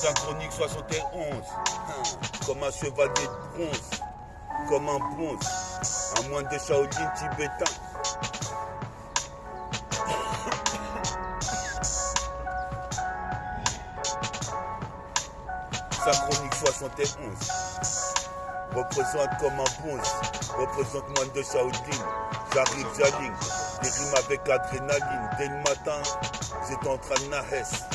Synchronique 71, comme un chevalier de bronze, comme un bronze, un moine de Shaolin tibétain. Synchronique 71, représente comme un bronze, représente moine de Shaolin. J'arrive, j'aligne, des rimes avec adrénaline. Dès le matin, j'étais en train de nahes.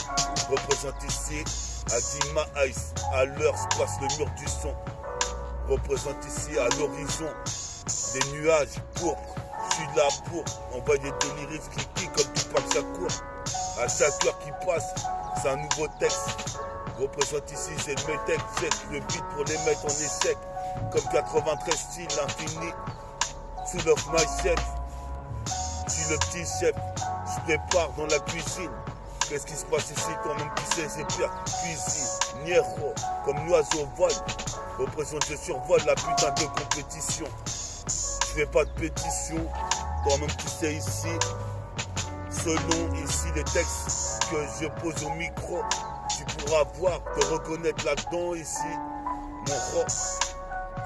Représente ici Adima Ice, à l'heure se passe le mur du son. Représente ici à l'horizon des nuages pourpres. Je suis là pour envoyer des lyrics qui comme du Tupac Shakur. À chaque heure qui passe, c'est un nouveau texte. Représente ici, c'est le métèque, jette le beat pour les mettre en échec. Comme 93 style infini, sous leur my chef. Je suis le petit chef, je prépare dans la cuisine. Qu'est-ce qui se passe ici quand même tu sais, c'est pire. Cuisine, Niero, comme l'oiseau vole. Représente, je survole la putain de compétition. Je fais pas de pétition, toi-même tu sais ici. Selon ici les textes que je pose au micro, tu pourras voir, te reconnaître là-dedans ici. Mon roi,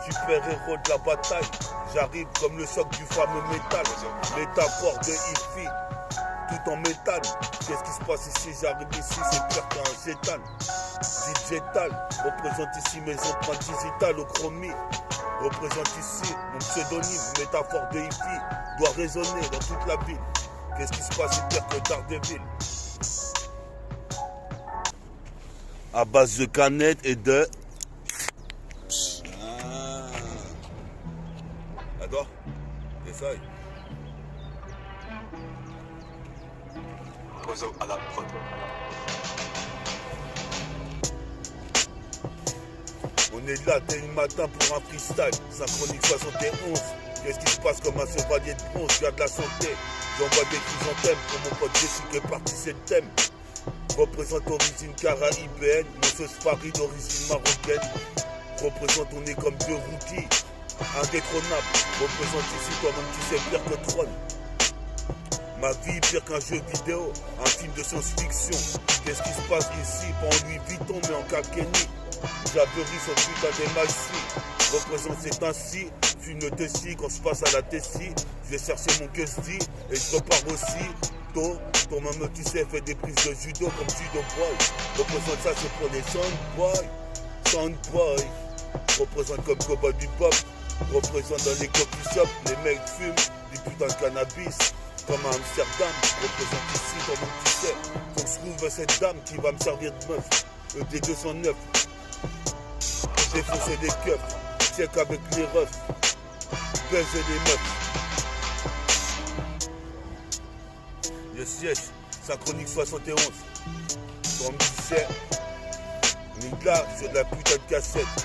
super héros de la bataille. J'arrive comme le choc du fameux métal. Métaphore de hi-fi, tout en métal. Qu'est-ce qui se passe ici? J'arrive ici, c'est pire qu'un gétal. Digital, représente ici mes empreintes digitales au chromie. Représente ici mon pseudonyme, métaphore de hi-fi, doit résonner dans toute la ville. Qu'est-ce qui se passe? C'est pire que Daredevil. À base de canettes et de... D'accord? Essaye. Oiseau à la prod. On est là dès le matin pour un freestyle. Synchronique 71. Qu'est-ce qui se passe comme un chevalier de bronze? Garde la santé. J'envoie des chrysanthèmes pour mon pote Jessica qui est parti, c'est le thème. Représente origine caraïbéenne, mon sauce Paris d'origine marocaine. Représente, on est comme deux rookies, indétrônables. Représente ici toi-même tu sais pire que trône. Ma vie pire qu'un jeu vidéo, un film de science-fiction. Qu'est-ce qui se passe ici? Pas en Louis Vuitton mais en Kakeni. J'aberie sur putain des maïs. Représente c'est ainsi, film de Tessie, quand je passe à la Tessie, je vais chercher mon Gusty et je repars aussi. Ton maman tu sais fait des prises de judo comme judo boy. Représente ça c'est pour les soundboy. Représente comme Coba du pop. Représente dans les coffee shops, les mecs fument du putain de cannabis. Comme à Amsterdam, représente ici comme tu sais. Faut que je trouve cette dame qui va me servir de meuf. ED 209. Défoncer des keufs, check avec les refs. Baiser les meufs. Yes, Synchronique 71. Comme tu sais, on est là, c'est de la putain de cassette.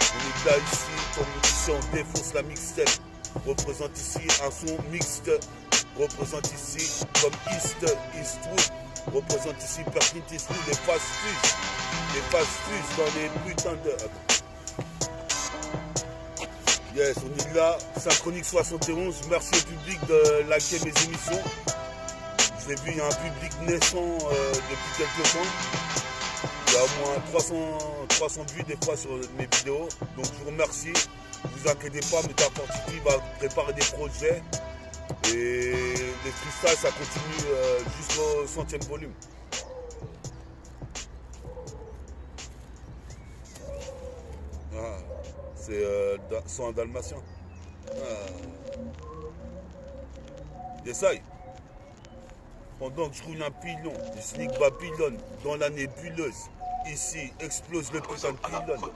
On est là ici, comme tu sais, on défonce la mixtape. Représente ici un son mixte. Représente ici comme Eastwood. Représente ici Perkins Eastwood, les fast-fus. Les fast-fus dans les putains de... Yes, on est là, Synchronique 71. Merci au public de liker mes émissions. J'ai vu, il y a un public naissant depuis quelques temps. Il y a au moins 300 vues des fois sur mes vidéos. Donc je vous remercie. Ne vous inquiétez pas, Metafortity va préparer des projets. Et les freestyles, ça continue jusqu'au 100e volume. Ah, c'est son dalmatien. Essaye. Pendant que je roule un pilon, je sneak Babylone dans la nébuleuse. Ici, explose le putain de pylône.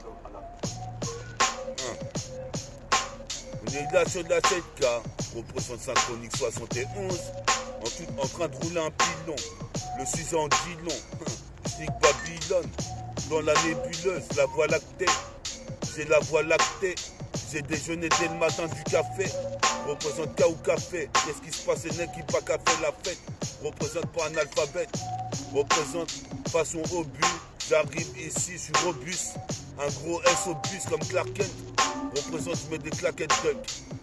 On est là sur la 7K, représente Synchronique 71. En train de rouler un pilon, le 6 en guilon. Sneak Babylone dans la nébuleuse, la voie lactée. J'ai la voie lactée. J'ai déjeuné dès le matin du café. Représente K ou café. Qu'est-ce qui se passe? C'est qui pas café la fête. Représente pas un alphabet. Représente façon au but. J'arrive ici, je suis robuste. Un gros S au bus comme Clark Kent. Représente, je mets des claquettes dunk.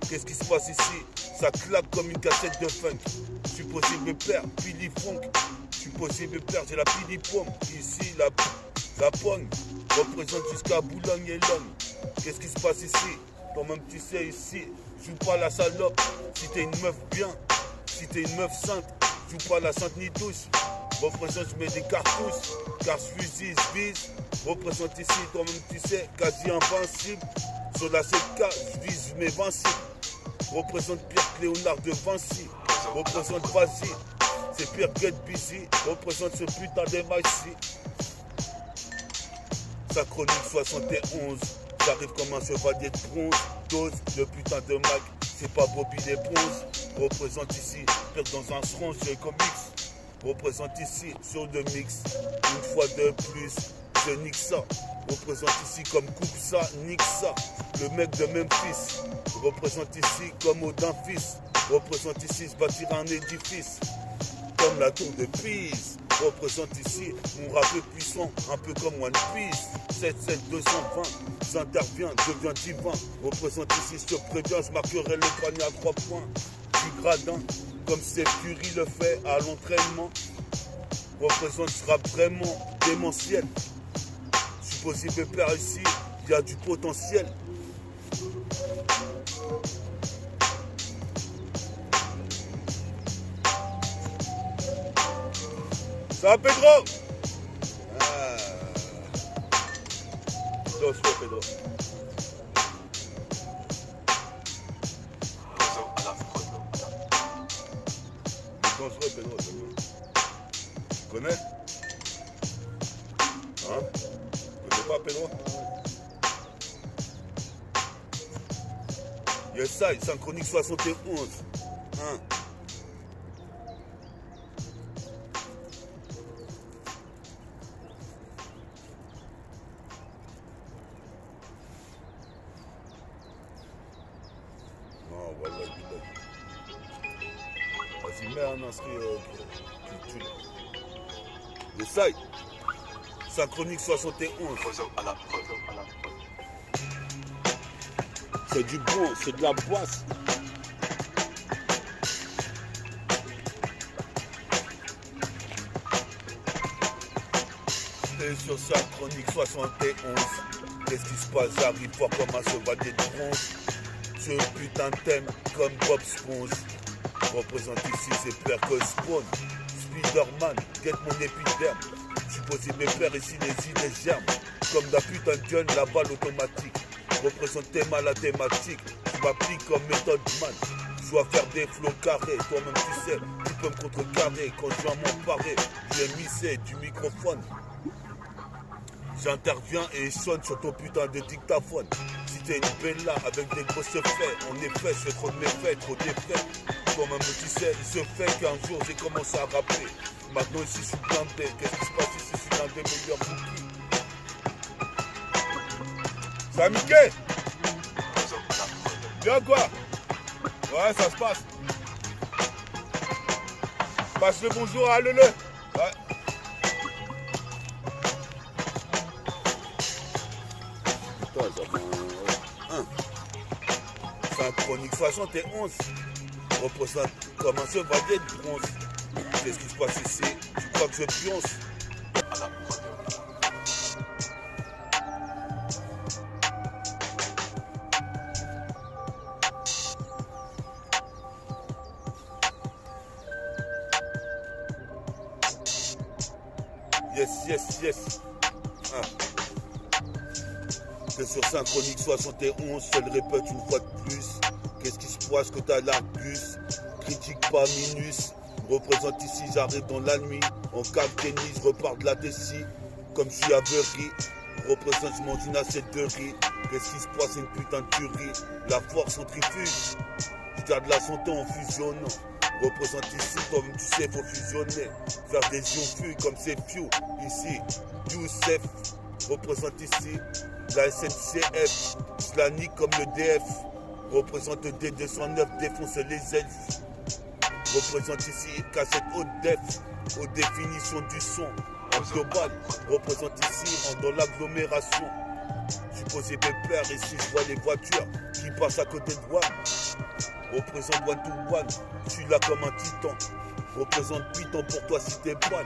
Qu'est-ce qui se passe ici? Ça claque comme une cassette de funk. Je suis possible père, Billy Funk. Je suis possible père, j'ai la Billy Pomme. Ici, la La pogne représente jusqu'à Boulogne et Logne. Qu'est-ce qui se passe ici? Toi-même tu sais ici, joue pas la salope. Si t'es une meuf bien, si t'es une meuf sainte, joue pas la sainte ni douce. Représente, je mets des cartouches, car je fusille, je vise. Représente ici, toi-même tu sais, quasi invincible. Sur la 7K, je vise, je m'évincible. Représente Pierre que Léonard de Vinci. Représente vas-y, c'est Pierre Get Busy. Représente ce putain d'MIC. Sa chronique 71. J'arrive comme un chevalier de bronze. Dose, le putain de Mac, c'est pas Bobby l'éponge. Représente ici, pire dans un sronge, j'ai comics. Représente ici, sur le mix. Une fois de plus, je nique ça. Représente ici comme coupe ça, nique ça. Le mec de Memphis. Représente ici comme Odin fils. Représente ici, se bâtir un édifice. Comme la tour de Pise. Représente ici, mon rap est puissant, un peu comme One Piece. 7-7-220, j'interviens, deviens divin. Représente ici, je te préviens, je marquerai le panier à 3 points. Du gradin, comme Steph Curry le fait à l'entraînement. Représente, je rappe vraiment démentiel. Je suis possible père ici, il y a du potentiel. Ça va Pedro? Dangereux Pedro. Dangereux Pedro, c'est bon. Tu connais? Hein? Tu connais pas Pedro? Yes, ça, synchronique 71. Hein? Non, voilà, vas-y, mets un inscrit culture. Le site, synchronique 71. C'est du bon, c'est de la boisse. Et sur synchronique 71, qu'est-ce qui se passe? J'arrive fort comme un chevalier de bronze. Ce putain de thème comme Bob Sponge. Représente ici, c'est père que spawn. Spider-Man, get mon épiderme. Je suis posé mes pères ici, les idées germes. Comme la putain de gun, la balle automatique. Représente thème à la thématique. Je m'applique comme méthode man. Je dois faire des flots carrés. Toi-même tu sais, tu peux me contrecarrer. Quand je viens m'emparer, j'ai missé du microphone. J'interviens et je sonne sur ton putain de dictaphone. Si t'es une bella avec des grosses faits, en effet, je fais trop de méfaits, trop d'effets. Toi-même tu sais, il se fait qu'un jour j'ai commencé à rapper. Maintenant ici je suis blindé. Qu'est-ce qui se passe ici? Je suis l'un des meilleurs rookies. Ça a Mickey? Bien quoi? Ouais, ça se passe. Passe le bonjour à Lele. Ouais. Putain, ça va. Synchronique 71. Représente comme un chevalier de bronze. Qu'est-ce qui se passe ici? Tu crois que je pionce? Yes, yes, yes. C'est sur synchronique 71, je le répète une fois de plus. Qu'est-ce qui se passe que t'as l'argus? Critique pas minus. Représente ici, j'arrive dans la nuit. En cave tennis, je repars de la décie. Comme je suis aveuglé. Représente, je mange une assiette de riz. Qu'est-ce qui se passe? Une putain de tuerie. La force centrifuge. Je garde la santé en fusionnant. Représente ici, toi-même tu sais, faut fusionner. Faire des ions fuis comme c'est Few. Ici, Youssef. Représente ici la SNCF. Je la nique comme le DF. Représente D209, défoncer les elfes. Représente ici cassette haute def, haute définition du son. En global, représente ici dans l'agglomération. Je suis posé pépère ici, je vois les voitures qui passent à côté de moi. Représente one to one, je suis là comme un titan. Représente Python pour toi si t'es balle.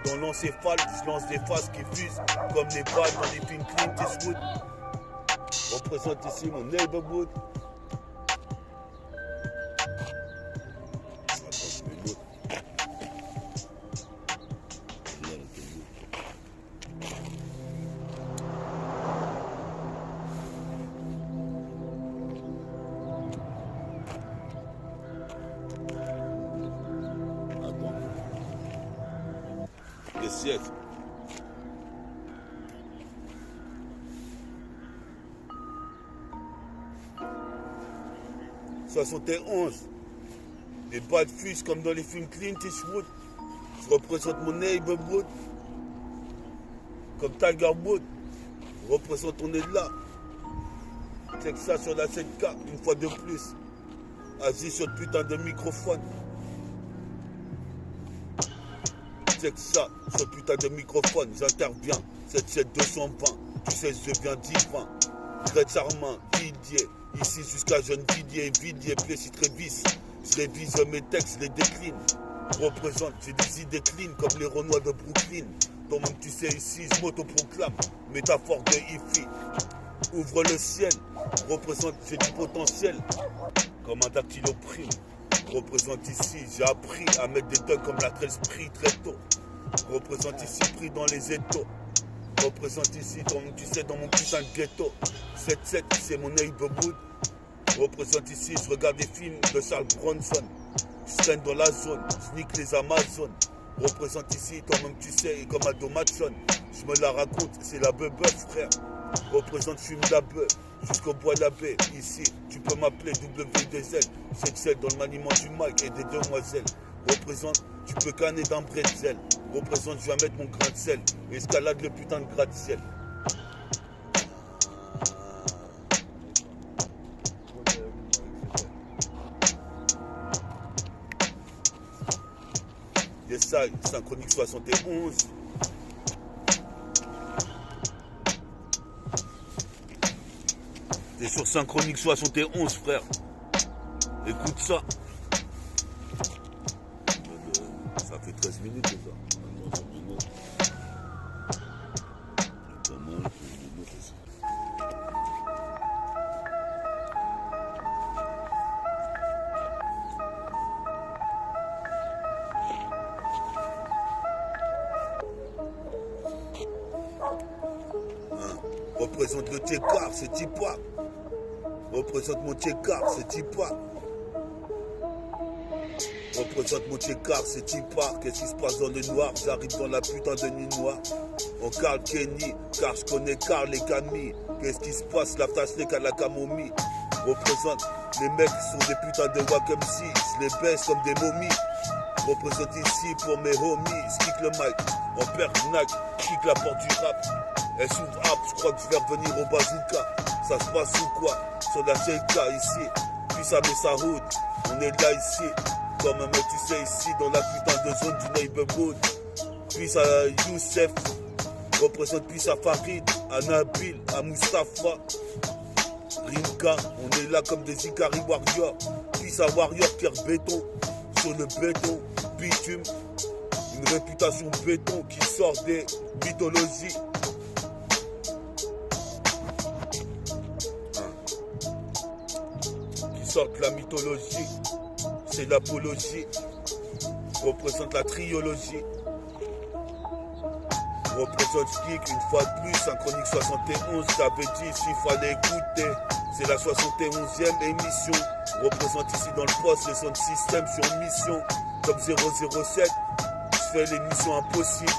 Dans l'encéphale, je lance des phases qui fusent comme les balles dans les films Clint Eastwood. Représente ici mon neighborhood. Des siècles. « 71. Des balles fusent comme dans les films Clint Eastwood. Je représente mon neighborhood. Comme Tiger Wood. Je représente, on est là. Check ça sur la 7K, une fois de plus. Assis sur le putain de microphone. Check ça, ce putain de microphone, j'interviens. 77220, tu sais, je deviens divin. Très charmant, Didier. Ici jusqu'à jeune Didier, Vidier, Plessis, Trévis. Je révise mes textes, je les décline. Représente, j'ai des idées clean comme les Renois de Brooklyn. Toi-même, tu sais, ici, je m'autoproclame. Métaphore de Ifi. Ouvre le ciel. Représente, j'ai du potentiel. Comme un dactylo prime. Représente ici, j'ai appris à mettre des thugs comme la 13 prix très tôt. Représente ici, pris dans les étaux. Représente ici, tu sais, dans mon putain de ghetto. 7-7, c'est mon neighborhood. Représente ici, je regarde des films de Charles Bronson. Je traîne dans la zone, je nique les Amazones. Représente ici, toi-même tu sais, comme Aldo Matson. Je me la raconte, c'est la beuh-beuh, frère. Représente, fume la beuh, jusqu'au bois de la baie. Ici, tu peux m'appeler W2L. 7-7 dans le maniement du mic et des demoiselles. Représente, tu peux canner d'un bretzel. Représente, je vais mettre mon grain de sel. Escalade le putain de gratte-ciel. Yes, ça, Synchronique 71. T'es sur Synchronique 71, frère. Écoute ça. Ça fait 13 minutes déjà. Représente le Tchékar, c'est Tipa. Représente mon Tchékar, c'est Tipa. Représente mon Tchékar, c'est Tipa. Qu'est-ce qui se passe dans le noir? J'arrive dans la putain de nuit noire. On Carl Kenny, car je connais Carl et Camille. Qu'est-ce qui se passe? La Tasnek à la camomille. Représente, les mecs sont des putains de Wack MC. Je les baisse comme des momies. Représente ici pour mes homies. Je kick le mic, en pernac, kick la porte du rap. Elle s'ouvre up, je crois que je vais revenir au bazooka. Ça se passe ou quoi? Sur la CK ici, puis ça met sa route. On est là ici, comme un mec tu sais ici, dans la putain de zone du neighborhood. Puis ça Youssef, représente puis ça Farid, à Nabil, à Mustafa. Rimka, on est là comme des Ikari Warriors. Puis ça Warrior, pierre béton, sur le béton, bitume. Une réputation béton qui sort des mythologies. De la mythologie, c'est l'apologie, représente la triologie, représente Stick une fois de plus, Synchronique 71, j'avais dit s'il fallait écouter, c'est la 71e émission, représente ici dans le poste, le son de système sur mission, comme 007, je fais l'émission impossible,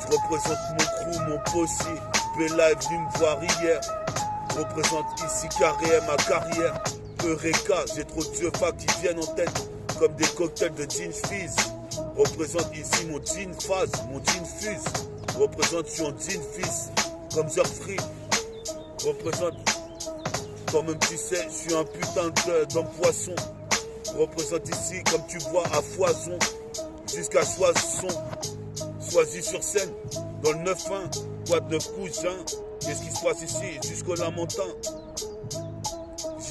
je représente mon crew, mon possi, Bella est venu me voir hier, représente ici Carré ma carrière. Eureka, j'ai trop de fa qui viennent en tête comme des cocktails de gin fizz. Représente ici mon gin phase, mon gin fizz. Représente sur un gin fizz comme Zerfree. Représente, quand même tu sais, je suis un putain d'homme poisson. Représente ici comme tu vois à foison jusqu'à Soissons. Sois-y sur scène dans le 9-1, quoi de 9 cousin. Qu'est-ce qui se passe ici jusqu'au Lamentin?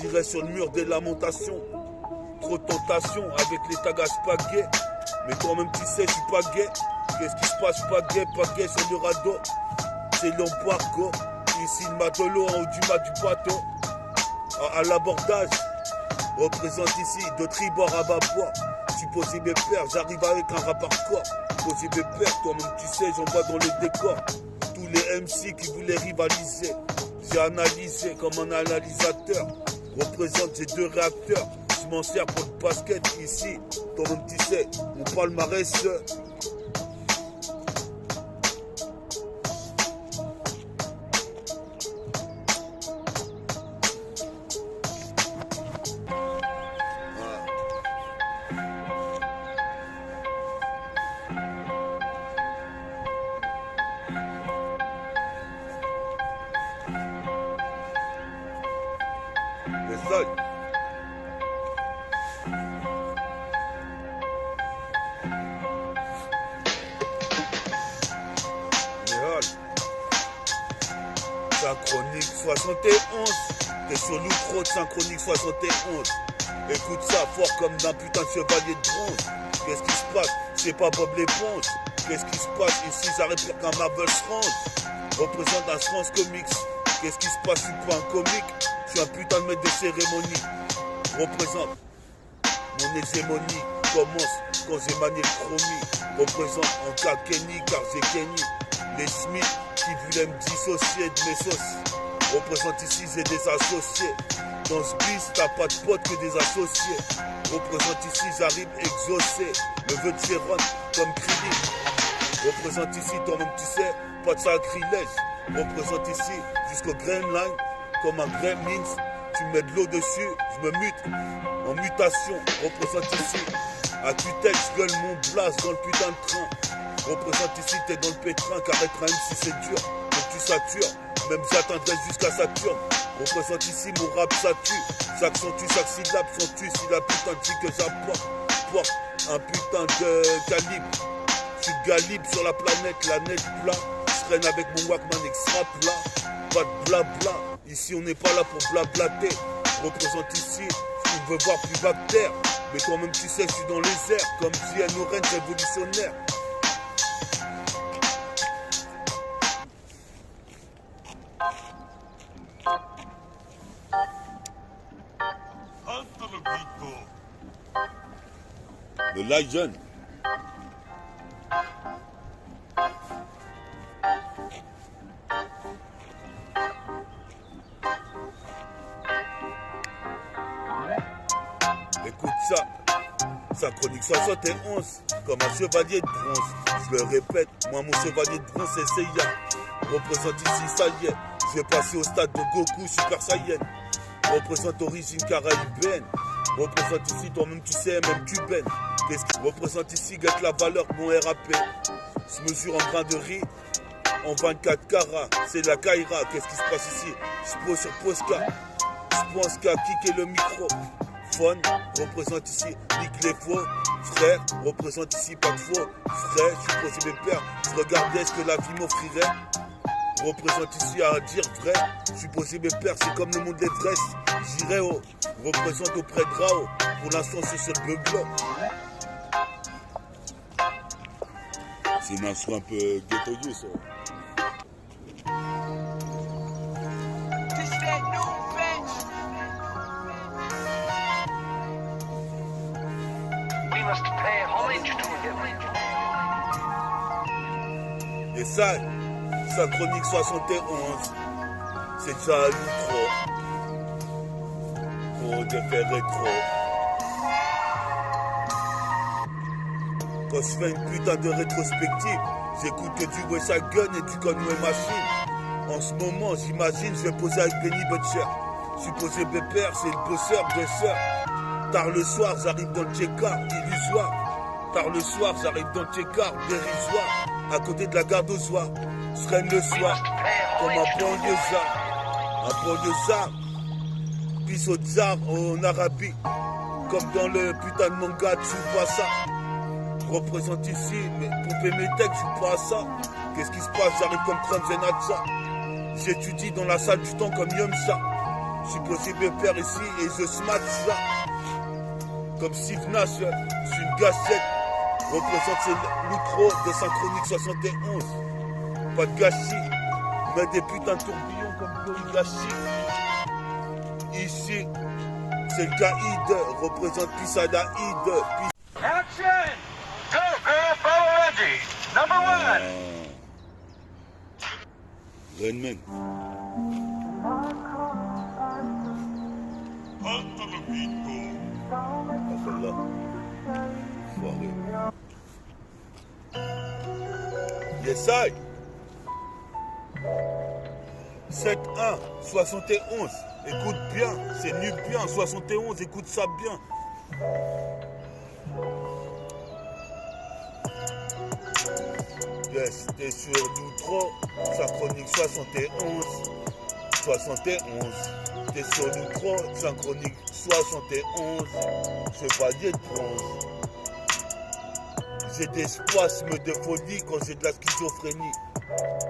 J'irai sur le mur des lamentations. Trop de tentation avec les tagas spaghettis. Mais toi-même tu sais, je suis pas gay. Qu'est-ce qui se passe, je suis pas gay sur le radeau. C'est l'embargo. Ici le matelot en haut du mât du bateau. À l'abordage. Représente ici de tribord à bâbord. Tu posais mes pères, j'arrive avec un rap hardcore. Posez mes pères, toi-même tu sais, j'en vois dans le décor. Tous les MC qui voulaient rivaliser. J'ai analysé comme un analysateur. Représente ces deux réacteurs. Je m'en sers pour le basket ici. Toi-même tu sais, mon palmarès. Synchronique 71, t'es sur l'outro de Synchronique 71. Écoute ça fort comme d'un putain de chevalier de bronze. Qu'est-ce qui se passe? C'est pas Bob l'éponge. Qu'est-ce qui se passe ici? J'arrête pour qu'un Marvel se range. Représente un France Comics. Qu'est-ce qui se passe? Je suis pas un comique. Je suis un putain de maître de cérémonie. Représente mon hégémonie. Commence quand j'ai manié le chromie. Représente en cas Kenny car j'ai Kenny. Les Smiths qui voulaient me dissocier de mes sauces. Représente ici, j'ai des associés. Dans ce bis, t'as pas de potes que des associés. Représente ici, j'arrive exaucé. Le vœu de Chéron comme Krillin. Représente ici, toi-même tu sais, pas de sacrilège. Représente ici, jusqu'au Grand Line, comme un Gremlins. Tu mets de l'eau dessus, je me mute. En mutation, représente ici. À tutelle, je gueule mon blast dans le putain de train. Représente ici, t'es dans le pétrin, qu'arrêtera même si c'est dur. Donc tu satures, même j'atteindrai jusqu'à Saturne. Représente ici, mon rap ça tue. J'accentue chaque syllabe, s'entue si la putain de vie que j'apporte. Porte un putain de calibre. Je suis Galib sur la planète, la net plat. Je traîne avec mon Walkman extra plat. Pas de blabla, ici on n'est pas là pour blablater. Représente ici, je veux voir plus bactère. Mais toi-même tu sais, je suis dans les airs. Comme J.N. Orange révolutionnaire. Le Lion. Écoute ça, Synchronique 71, comme un chevalier de bronze. Je le répète, moi mon chevalier de bronze c'est Seiya. Représente ici, ça y est, je vais passer au stade de Goku Super Saiyan. Représente origine caraïbéenne. Représente ici, toi-même tu sais, même cubaine. Qu'est-ce qui représente ici, gâte la valeur de mon RAP. Je mesure en grain de riz, en 24 carats, c'est la Kaira. Qu'est-ce qui se passe ici? Je pose sur Posca. Je pense qu'à kicker le micro. Fun, représente ici, nique les faux. Frère, représente ici, pas de faux. Frère, je suis posé mes pères. Je regardais ce que la vie m'offrirait. Représente ici à dire vrai. Je suis posé mes pères, c'est comme le monde d'Everest. J'irai haut, représente auprès de Rao. Pour l'instant, c'est ce bug-là. C'est une instru un peu ghettoyé, ça. Et ça, Synchronique 71, c'est déjà eu trop. Trop d'effets rétro. Quand je fais une putain de rétrospective, j'écoute que du West Side Gun et du Conway Machine. En ce moment, j'imagine, je vais poser avec Benny Butcher. Je suis posé Bépère, c'est le bosseur de sœur. Tard le soir, j'arrive dans le check-up, illusoire. Tard le soir, j'arrive dans le check-up, dérisoire. À côté de la gare d'Ozoir, je traîne le soir, comme un banlieusard. Un banlieusard, pisse au tsar en Arabie. Comme dans le putain de manga de Tsubasa. Représente ici, mais poupée mes textes, je suis pas à ça. Qu'est-ce qui se passe? J'arrive comme Trump Zenatsa. J'étudie dans la salle du temps comme Yomsa. Je suis posé Bépère ici et je smash ça. Comme Steve Nash, je suis une gâchette. représente ce micro de Synchronique 71. Pas de gâchis, mais des putains de tourbillons comme Oligachi. Ici, c'est le Gaïd, représente Pisada Id. Action! Go, girl, power ready. Number 1. Rainman. Ah, celle-là. Foiré. Yes, I. 7-1, 71. Écoute bien, c'est nu bien. 71, écoute ça bien. Yes, t'es sur l'outro, Synchronique 71. 71. T'es sur l'outro, Synchronique 71. Chevalier de bronze. J'ai des spasmes de folie quand j'ai de la schizophrénie.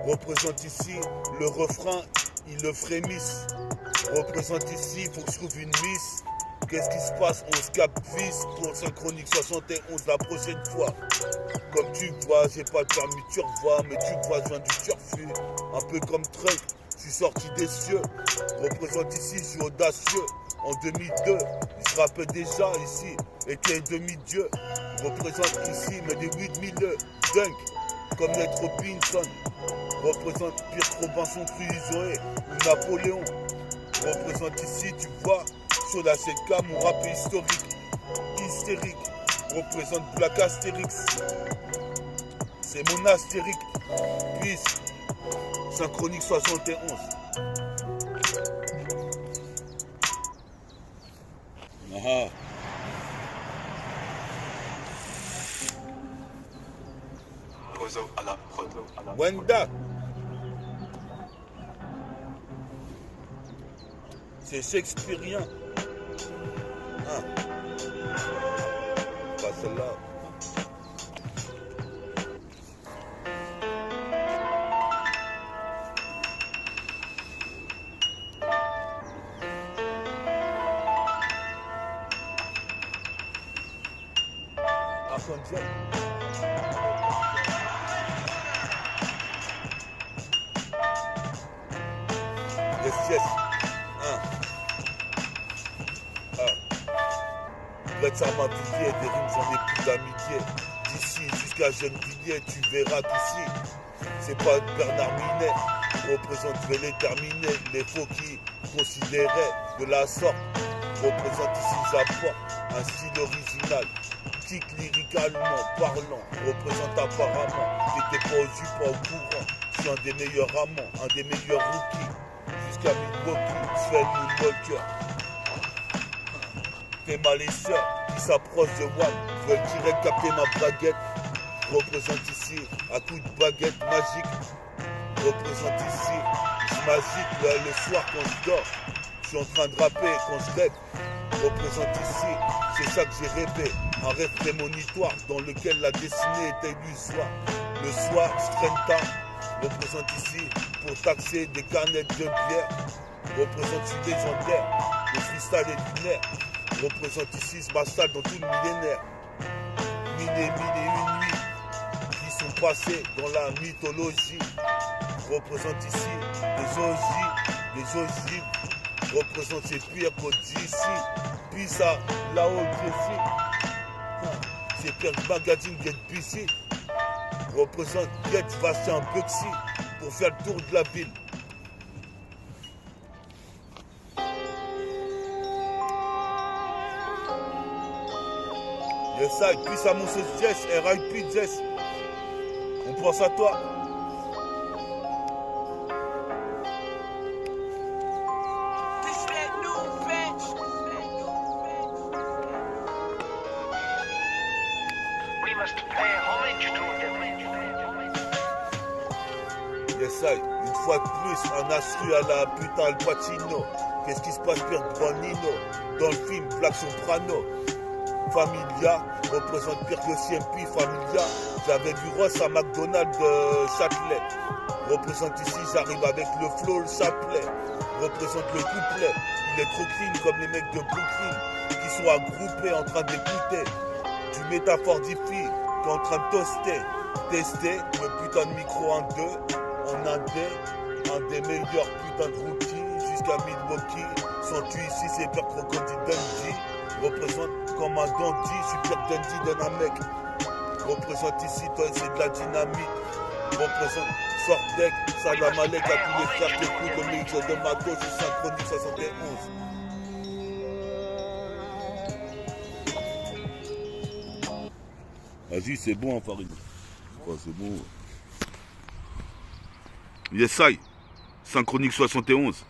Représente ici le refrain, il le frémisse. Représente ici, faut que je trouve une miss. Qu'est-ce qui se passe? On se capte vis pour Synchronique 71 la prochaine fois. Comme tu vois, j'ai pas de permis de survoi, mais tu vois, je viens du turfu. Un peu comme Trump, je suis sorti des cieux. Représente ici, je suis audacieux. En 2002, il se rappelle déjà ici, était demi-dieu. Représente ici, mais des 8000 dunk, comme Ned Robinson. Représente pire que Robinson Crusoe ou Napoléon. Représente ici, tu vois, sur la CK, mon rap est historique, hystérique. Représente Black Astérix, c'est mon astérique. Peace, Synchronique 71. Ah. Wenda. C'est shakespearien. Ah. Pas celle-là. Arcangel. Yes, yes. Brett Sarmentier, des rimes, j'en ai plus d'amitié. D'ici jusqu'à Gennevilliers, tu verras qu'ici, c'est pas Bernard Minet. Représente, je vais les terminer. Les faux qui considéraient de la sorte. Représente ici, j'apporte un style original. Tic lyricalement parlant. Représente apparemment. T'étais pas au jus, pas au courant. Je suis un des meilleurs amants, un des meilleurs rookies. Jusqu'à Milwaukee, je fais le Moonwalker. Tes malesseurs qui s'approchent de moi veulent direct capter ma baguette. Représente ici à coup de baguette magique. Représente ici, je m'agite le soir quand je dors. Je suis en train de rapper quand je rêve. Représente ici, c'est ça que j'ai rêvé. Un rêve prémonitoire dans lequel la destinée était illusoire. Le soir, je traîne tard. Représente ici pour taxer des canettes de bière. Représente, je suis légendaire. Le freestyle est lunaire. Représente ici, je m'installe dans tout le millénaire. Mille et une nuits qui sont passées dans la mythologie. Représente ici des ogives. Représente ces pires qu'au-d'ici. Puis ça, là-haut, ici. C'est pire que magazine Get Busy. Représente Get Vachin Buxy pour faire le tour de la ville. Yes, I, puis à mon sauce Jess, R.I.P. Jess. On pense à toi. Yes, I, une fois de plus, un astru à la putain Al Pacino. Qu'est-ce qui se passe pire que Bonino dans le film Black Soprano? Familia représente pire que CMP. Familia, j'avais vu Ross à McDonald's de Châtelet. Représente ici, j'arrive avec le flow, le chapelet. Représente le couplet, il est trop clean comme les mecs de Brooklyn qui sont agroupés en train d'écouter du métaphordifie qui est en train de tester le putain de micro en deux. On a un des meilleurs putains de rookies jusqu'à Milwaukee. Sont tu ici, c'est Père Crocodile Dundee. Représente comme un Dundee, Super Dundee donne un mec. Représente ici, toi, c'est de la dynamite. Représente Sordec, Salam Alek à tous les frères qui écoutent le mix de Matos et Synchronique 71. Vas-y, c'est bon, hein, Farid. Oh, c'est bon. Yes, I. Synchronique 71.